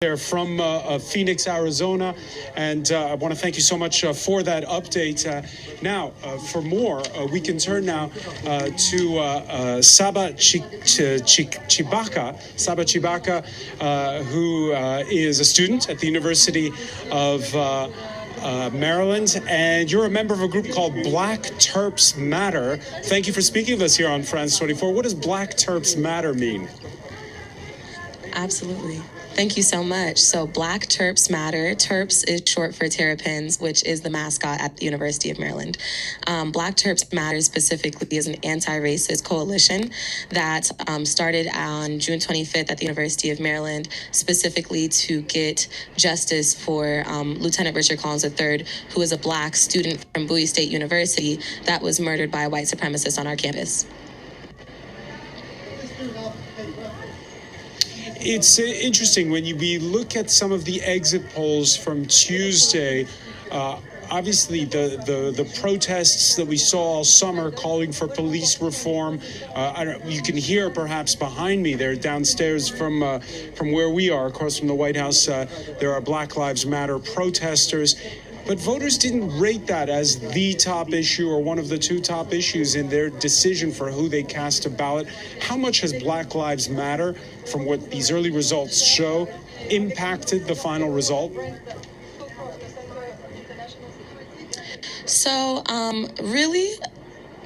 There from Phoenix, Arizona, and I want to thank you so much for that update. Now, for more, we can turn now to Saba Chibaka, who is a student at the University of Maryland, and you're a member of a group called Black Terps Matter. Thank you for speaking with us here on France 24. What does Black Terps Matter mean? Absolutely. Thank you so much. So Black Terps Matter. Terps is short for Terrapins, which is the mascot at the University of Maryland. Black Terps Matter specifically is an anti-racist coalition that started on June 25th at the University of Maryland, specifically to get justice for Lieutenant Richard Collins III, who is a Black student from Bowie State University that was murdered by a white supremacist on our campus. It's interesting when we look at some of the exit polls from Tuesday. Obviously, the protests that we saw all summer calling for police reform. You can hear perhaps behind me there, downstairs from where we are, across from the White House. There are Black Lives Matter protesters. But voters didn't rate that as the top issue or one of the two top issues in their decision for who they cast a ballot. How much has Black Lives Matter, from what these early results show, impacted the final result? So, really,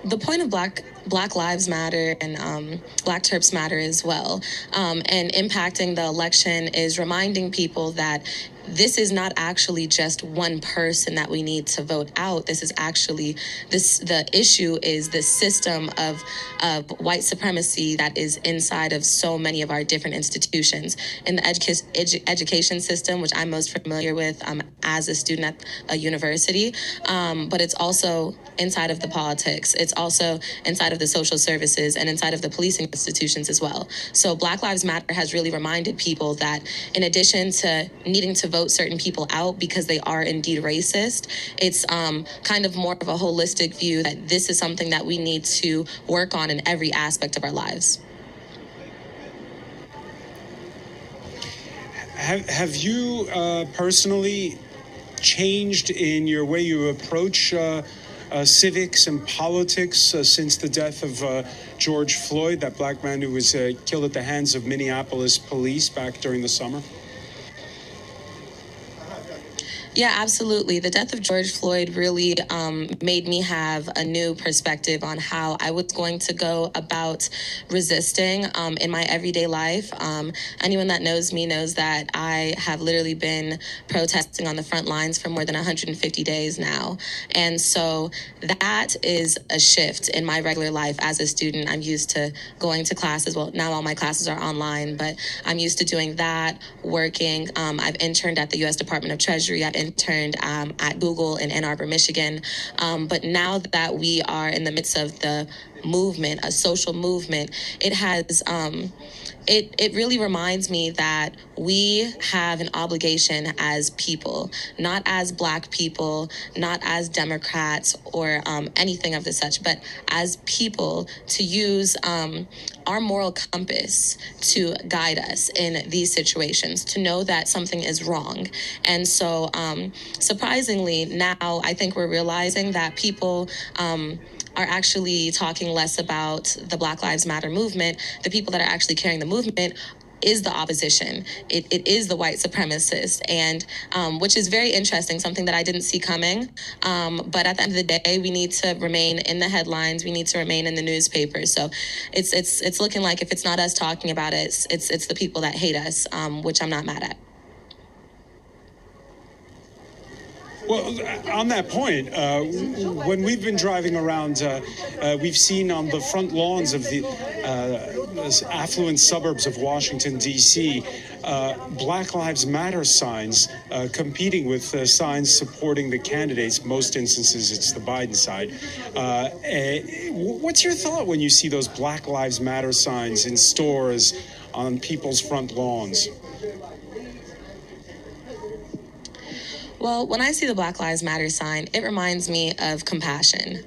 the point of Black Lives Matter and Black Terps Matter as well, and impacting the election is reminding people that this is not actually just one person that we need to vote out. This is actually the issue is the system of white supremacy that is inside of so many of our different institutions. In the education system, which I'm most familiar with as a student at a university, but it's also inside of the politics. It's also inside of the social services and inside of the policing institutions as well. So Black Lives Matter has really reminded people that in addition to needing to vote certain people out because they are indeed racist, it's kind of more of a holistic view that this is something that we need to work on in every aspect of our lives. Have you personally changed in your way you approach civics and politics since the death of George Floyd, that black man who was killed at the hands of Minneapolis police back during the summer? Yeah, absolutely. The death of George Floyd really made me have a new perspective on how I was going to go about resisting in my everyday life. Anyone that knows me knows that I have literally been protesting on the front lines for more than 150 days now. And so that is a shift in my regular life as a student. I'm used to going to classes. Well, now all my classes are online, but I'm used to doing that, working. I've interned at the U.S. Department of Treasury. I've interned at Google in Ann Arbor, Michigan. But now that we are in the midst of the movement, a social movement, it has it really reminds me that we have an obligation as people, not as Black people, not as Democrats or anything of the such, but as people to use our moral compass to guide us in these situations, to know that something is wrong. And so surprisingly, now I think we're realizing that people are actually talking less about the Black Lives Matter movement. The people that are actually carrying the movement is the opposition. It is the white supremacists, and which is very interesting, something that I didn't see coming. But at the end of the day, we need to remain in the headlines. We need to remain in the newspapers. So it's looking like if it's not us talking about it, it's the people that hate us, which I'm not mad at. Well, on that point, when we've been driving around, we've seen on the front lawns of the affluent suburbs of Washington, D.C., Black Lives Matter signs competing with signs supporting the candidates. Most instances, it's the Biden side. What's your thought when you see those Black Lives Matter signs in stores, on people's front lawns? Well, when I see the Black Lives Matter sign, it reminds me of compassion.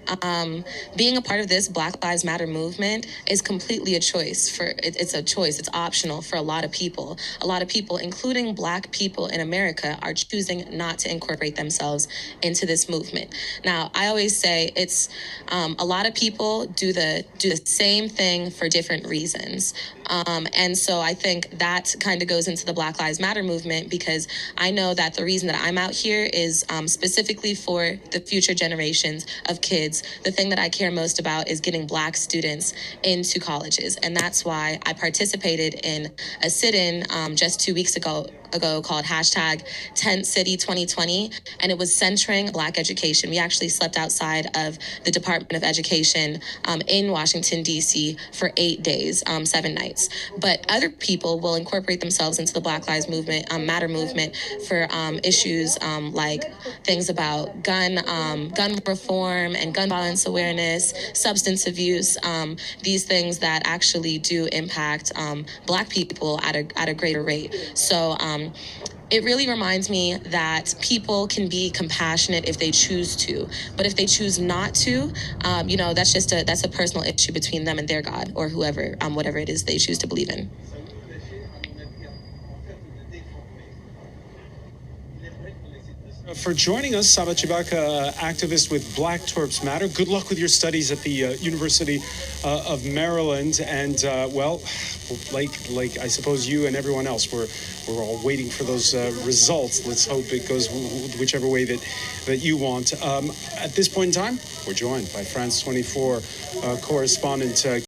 Being a part of this Black Lives Matter movement is completely a choice. It's a choice. It's optional for a lot of people. A lot of people, including Black people in America, are choosing not to incorporate themselves into this movement. Now, I always say it's a lot of people do the same thing for different reasons. And so I think that kind of goes into the Black Lives Matter movement, because I know that the reason that I'm out here is specifically for the future generations of kids. The thing that I care most about is getting Black students into colleges. And that's why I participated in a sit-in just 2 weeks ago called hashtag Tent City 2020, and it was centering Black education. We actually slept outside of the Department of Education in Washington, D.C. for 8 days, 7 nights. But other people will incorporate themselves into the Black Lives Movement, Matter movement for issues like things about gun reform and gun violence awareness, substance abuse, these things that actually do impact Black people at a greater rate. So it really reminds me that people can be compassionate if they choose to, but if they choose not to, that's a personal issue between them and their God, or whoever, whatever it is they choose to believe in. For joining us, Saba, activist with Black Torps Matter. Good luck with your studies at the University of Maryland. And like I suppose you and everyone else, we're all waiting for those results. Let's hope it goes whichever way that you want. At this point in time, we're joined by France 24 correspondent.